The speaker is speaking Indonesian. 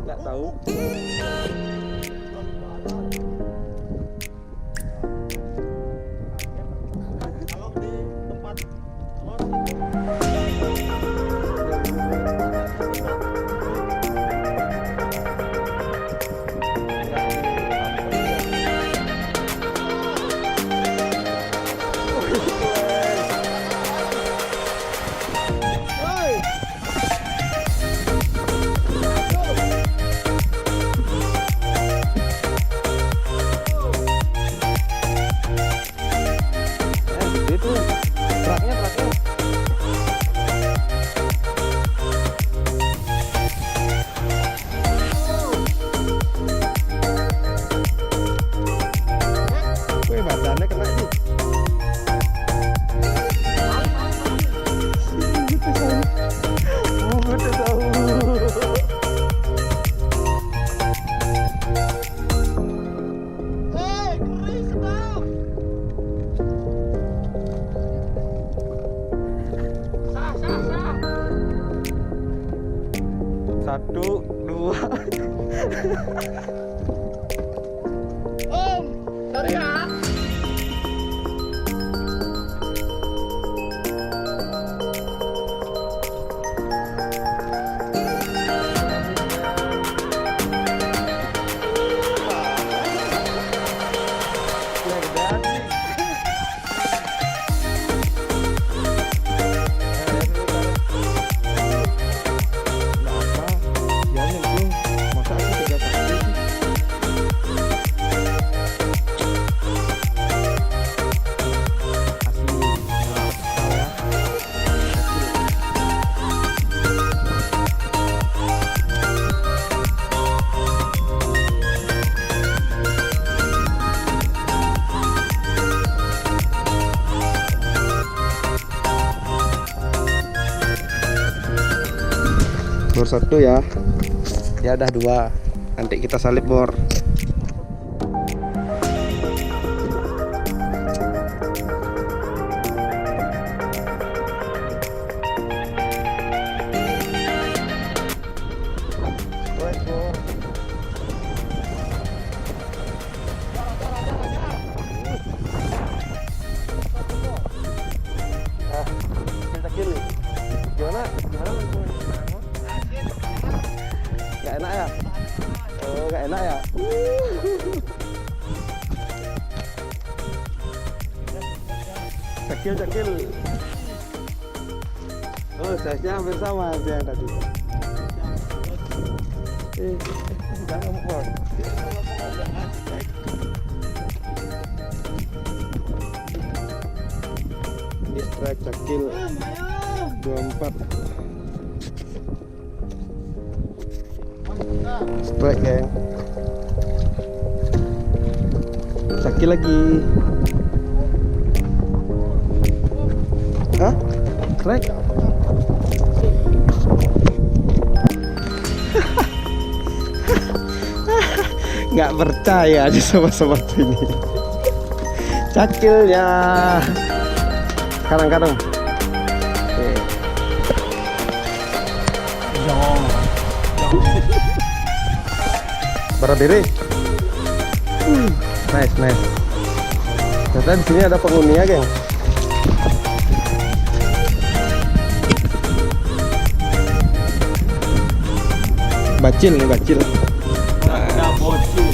Nggak tahu. Kalau di tempat itu truknya. Wih, badannya kena nih. Oh, betul tahu. Satu, dua. Om, sorry ya. Bor satu ya. Ya udah dua. Nanti kita salip bor. Gak enak ya? Oh, gak enak ya? Cakil. Oh, size-nya hampir sama seperti yang tadi. Jangan ngomong bor. Ini strike cakil 24. Strike ya. Cakil lagi. Hah? Strike? Nggak percaya aja sobat-sobat ini. Cakilnya kadang-kadang. Berdiri. Nice. Ternyata di sini ada penghuninya, geng. Bacil nih, bacil. Ada bocil.